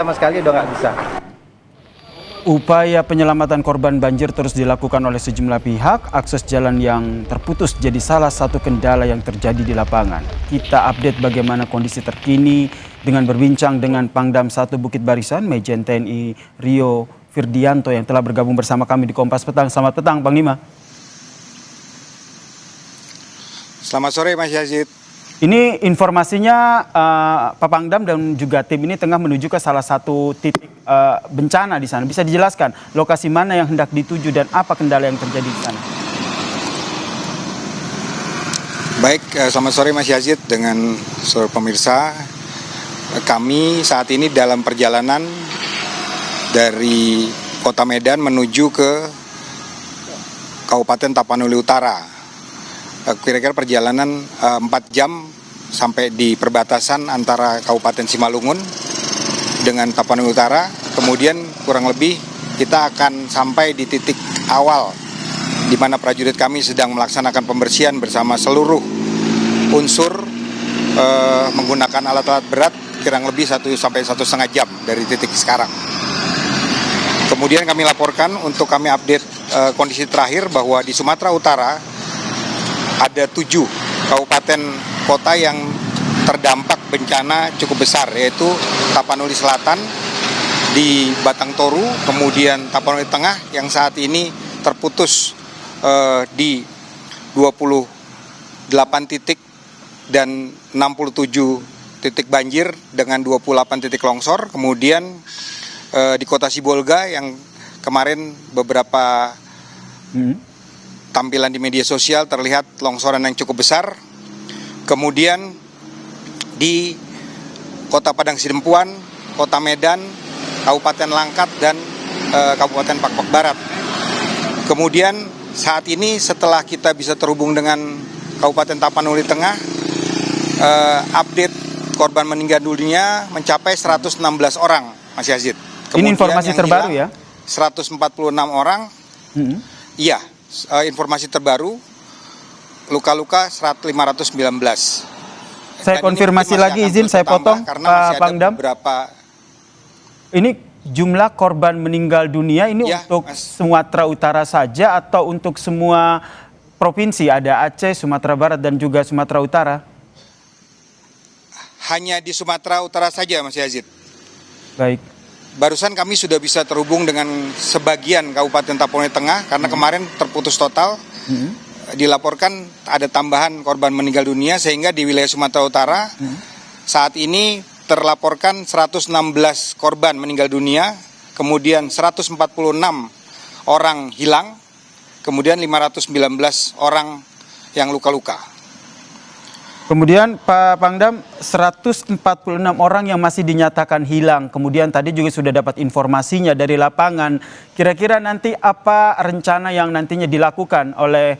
sama sekali udah nggak bisa. Upaya penyelamatan korban banjir terus dilakukan oleh sejumlah pihak. Akses jalan yang terputus jadi salah satu kendala yang terjadi di lapangan. Kita update bagaimana kondisi terkini dengan berbincang dengan Pangdam 1 Bukit Barisan, Majen TNI Rio Firdianto yang telah bergabung bersama kami di Kompas Petang. Selamat petang, Panglima. Selamat sore, Mas Yazid. Ini informasinya Pak Pangdam dan juga tim ini tengah menuju ke salah satu titik bencana di sana. Bisa dijelaskan lokasi mana yang hendak dituju dan apa kendala yang terjadi di sana? Baik, selamat sore Mas Yazid dengan seluruh pemirsa. Kami saat ini dalam perjalanan dari Kota Medan menuju ke Kabupaten Tapanuli Utara. Kira-kira perjalanan 4 jam sampai di perbatasan antara Kabupaten Simalungun dengan Tapanuli Utara. Kemudian kurang lebih kita akan sampai di titik awal di mana prajurit kami sedang melaksanakan pembersihan bersama seluruh unsur menggunakan alat-alat berat kurang lebih 1 sampai 1,5 jam dari titik sekarang. Kemudian kami laporkan untuk kami update kondisi terakhir bahwa di Sumatera Utara ada 7 kabupaten kota yang terdampak bencana cukup besar, yaitu Tapanuli Selatan di Batang Toru, kemudian Tapanuli Tengah yang saat ini terputus di 28 titik dan 67 titik banjir dengan 28 titik longsor. Kemudian di Kota Sibolga yang kemarin beberapa tampilan di media sosial terlihat longsoran yang cukup besar. Kemudian di Kota Padang Sidempuan, Kota Medan, Kabupaten Langkat, dan Kabupaten Pakpak Barat. Kemudian saat ini setelah kita bisa terhubung dengan Kabupaten Tapanuli Tengah, update korban meninggal dunia mencapai 116 orang, Mas Yazid. Kemudian ini informasi terbaru ya? 146 orang. Iya. Informasi terbaru, luka-luka 519. Saya konfirmasi lagi, izin saya potong, Pak Pangdam. Ini jumlah korban meninggal dunia ini ya, untuk Sumatera Utara saja atau untuk semua provinsi? Ada Aceh, Sumatera Barat, dan juga Sumatera Utara? Hanya di Sumatera Utara saja, Mas Yazid. Baik. Barusan kami sudah bisa terhubung dengan sebagian Kabupaten Tapanuli Tengah karena kemarin terputus total. Dilaporkan ada tambahan korban meninggal dunia sehingga di wilayah Sumatera Utara saat ini terlaporkan 116 korban meninggal dunia, kemudian 146 orang hilang, kemudian 519 orang yang luka-luka. Kemudian Pak Pangdam, 146 orang yang masih dinyatakan hilang. Kemudian tadi juga sudah dapat informasinya dari lapangan. Kira-kira nanti apa rencana yang nantinya dilakukan oleh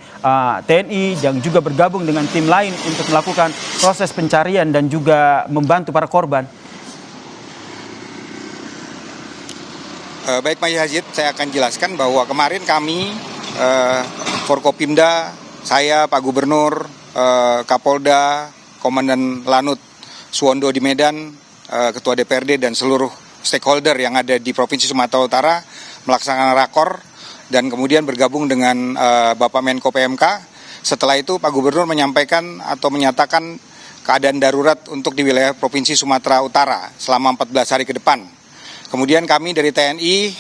TNI yang juga bergabung dengan tim lain untuk melakukan proses pencarian dan juga membantu para korban? Baik Mas Yazid, saya akan jelaskan bahwa kemarin kami, Forkopimda, saya, Pak Gubernur, Kapolda, Komandan Lanut Suwondo di Medan, Ketua DPRD dan seluruh stakeholder yang ada di Provinsi Sumatera Utara melaksanakan rakor dan kemudian bergabung dengan Bapak Menko PMK. Setelah itu Pak Gubernur menyampaikan atau menyatakan keadaan darurat untuk di wilayah Provinsi Sumatera Utara selama 14 hari ke depan. Kemudian kami dari TNI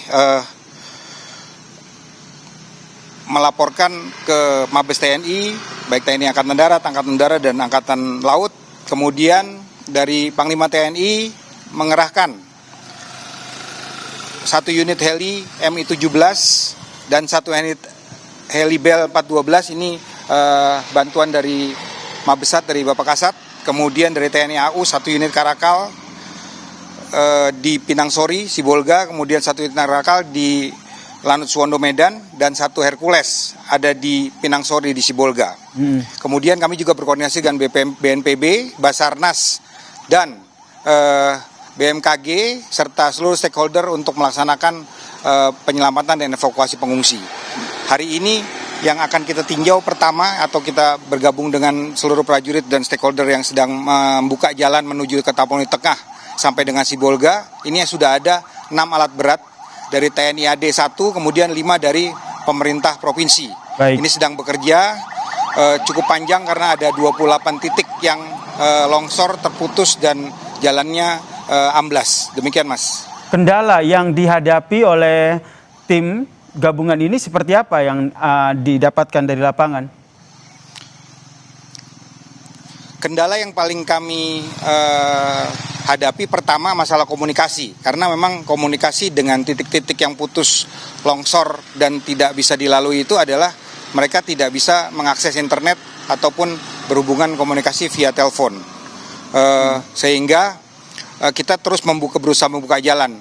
melaporkan ke Mabes TNI, baik TNI Angkatan Darat, dan Angkatan Laut. Kemudian dari Panglima TNI mengerahkan 1 unit heli Mi-17 dan 1 unit heli Bel 412. Ini bantuan dari Mabesat, dari Bapak Kasat. Kemudian dari TNI AU 1 unit Karakal di Pinang Sori, Sibolga. Kemudian 1 unit Karakal di Lanut Suwondo Medan dan 1 Hercules ada di Pinang Sori di Sibolga. Kemudian kami juga berkoordinasi dengan BNPB, Basarnas dan BMKG serta seluruh stakeholder untuk melaksanakan penyelamatan dan evakuasi pengungsi. Hari ini yang akan kita tinjau pertama atau kita bergabung dengan seluruh prajurit dan stakeholder yang sedang membuka jalan menuju ke Tapanuli Tengah sampai dengan Sibolga, ini sudah ada 6 alat berat dari TNI AD 1, kemudian 5 dari pemerintah provinsi. Baik. Ini sedang bekerja cukup panjang karena ada 28 titik yang longsor, terputus, dan jalannya amblas. Demikian, Mas. Kendala yang dihadapi oleh tim gabungan ini seperti apa yang didapatkan dari lapangan? Kendala yang paling kami hadapi pertama masalah komunikasi, karena memang komunikasi dengan titik-titik yang putus longsor dan tidak bisa dilalui itu adalah mereka tidak bisa mengakses internet ataupun berhubungan komunikasi via telepon, sehingga kita terus berusaha membuka jalan.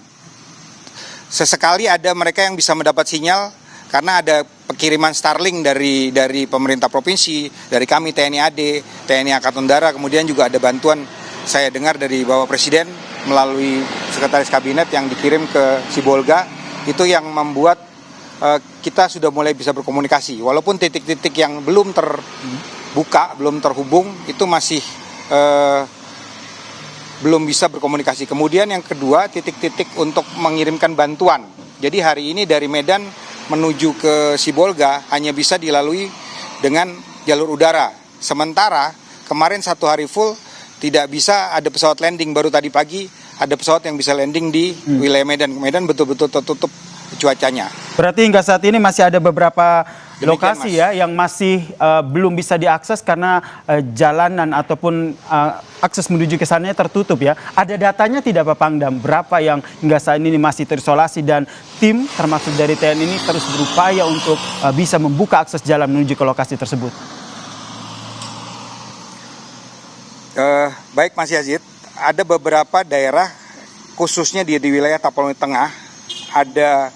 Sesekali ada mereka yang bisa mendapat sinyal karena ada pengiriman Starlink dari pemerintah provinsi, dari kami TNI AD, TNI Angkatan Udara, kemudian juga ada bantuan saya dengar dari Bapak Presiden melalui Sekretaris Kabinet yang dikirim ke Sibolga, itu yang membuat kita sudah mulai bisa berkomunikasi. Walaupun titik-titik yang belum terbuka, belum terhubung, itu masih belum bisa berkomunikasi. Kemudian yang kedua, titik-titik untuk mengirimkan bantuan. Jadi hari ini dari Medan menuju ke Sibolga hanya bisa dilalui dengan jalur udara. Sementara kemarin 1 hari full tidak bisa ada pesawat landing, baru tadi pagi ada pesawat yang bisa landing di wilayah Medan. Medan betul-betul tertutup cuacanya. Berarti hingga saat ini masih ada beberapa lokasi, Mas, ya yang masih belum bisa diakses karena jalanan ataupun akses menuju ke sana tertutup ya. Ada datanya tidak Pak Pangdam? Berapa yang hingga saat ini masih terisolasi, dan tim termasuk dari TNI ini terus berupaya untuk bisa membuka akses jalan menuju ke lokasi tersebut? Baik Mas Yazid, ada beberapa daerah khususnya di wilayah Tapanuli Tengah, ada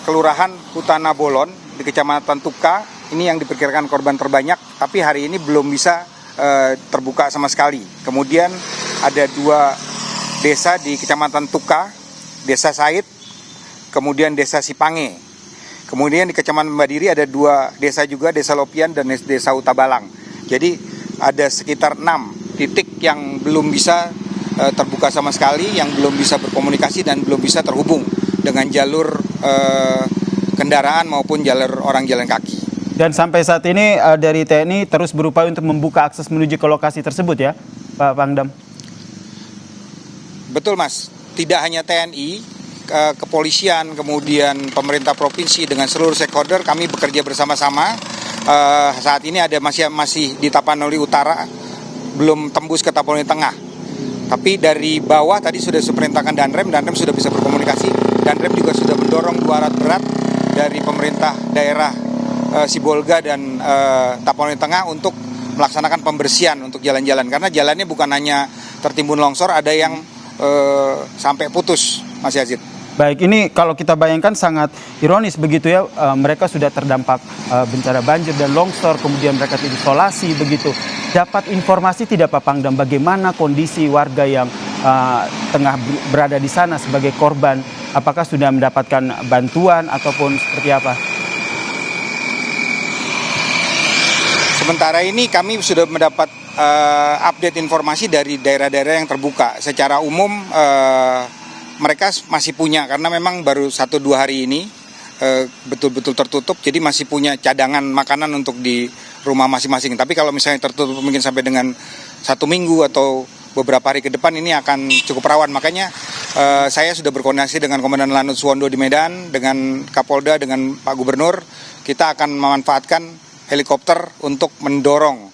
Kelurahan Utana Bolon di Kecamatan Tuka, ini yang diperkirakan korban terbanyak, tapi hari ini belum bisa terbuka sama sekali. Kemudian ada 2 desa di Kecamatan Tuka, Desa Said, kemudian Desa Sipange. Kemudian di Kecamatan Badiri ada 2 desa juga, Desa Lopian dan Desa Utabalang. Jadi ada sekitar 6 titik yang belum bisa terbuka sama sekali, yang belum bisa berkomunikasi dan belum bisa terhubung dengan jalur kendaraan maupun jalur orang jalan kaki. Dan sampai saat ini dari TNI terus berupaya untuk membuka akses menuju ke lokasi tersebut ya, Pak Pangdam? Betul Mas, tidak hanya TNI, kepolisian, kemudian pemerintah provinsi dengan seluruh stakeholder kami bekerja bersama-sama. Saat ini ada masih di Tapanuli Utara, belum tembus ke Tapanuli Tengah. Tapi dari bawah tadi sudah diperintahkan Danrem sudah bisa berkomunikasi. Danrem juga sudah mendorong 2 alat berat dari pemerintah daerah Sibolga dan Tapanuli Tengah untuk melaksanakan pembersihan untuk jalan-jalan. Karena jalannya bukan hanya tertimbun longsor, ada yang sampai putus, Mas Yazid. Baik, ini kalau kita bayangkan sangat ironis begitu ya, mereka sudah terdampak bencana banjir dan longsor, kemudian mereka diisolasi begitu. Dapat informasi tidak Pak Pangdam bagaimana kondisi warga yang tengah berada di sana sebagai korban? Apakah sudah mendapatkan bantuan ataupun seperti apa? Sementara ini kami sudah mendapat update informasi dari daerah-daerah yang terbuka. Secara umum mereka masih punya, karena memang baru 1-2 hari ini betul-betul tertutup, jadi masih punya cadangan makanan untuk di rumah masing-masing. Tapi kalau misalnya tertutup mungkin sampai dengan 1 minggu atau beberapa hari ke depan, ini akan cukup rawan. Makanya saya sudah berkoordinasi dengan Komandan Lanut Suwondo di Medan, dengan Kapolda, dengan Pak Gubernur. Kita akan memanfaatkan helikopter untuk mendorong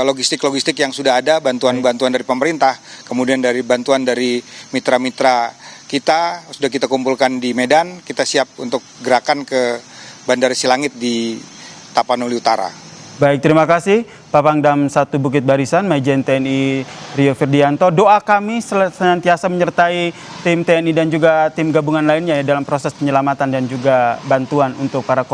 logistik-logistik yang sudah ada, bantuan-bantuan dari pemerintah, kemudian dari bantuan dari mitra-mitra kita sudah kita kumpulkan di Medan. Kita siap untuk gerakan ke Bandara Silangit di Tapanuli Utara. Baik, terima kasih Pak Pangdam 1 Bukit Barisan, Majen TNI Rio Firdianto. Doa kami senantiasa menyertai tim TNI dan juga tim gabungan lainnya ya dalam proses penyelamatan dan juga bantuan untuk para korban.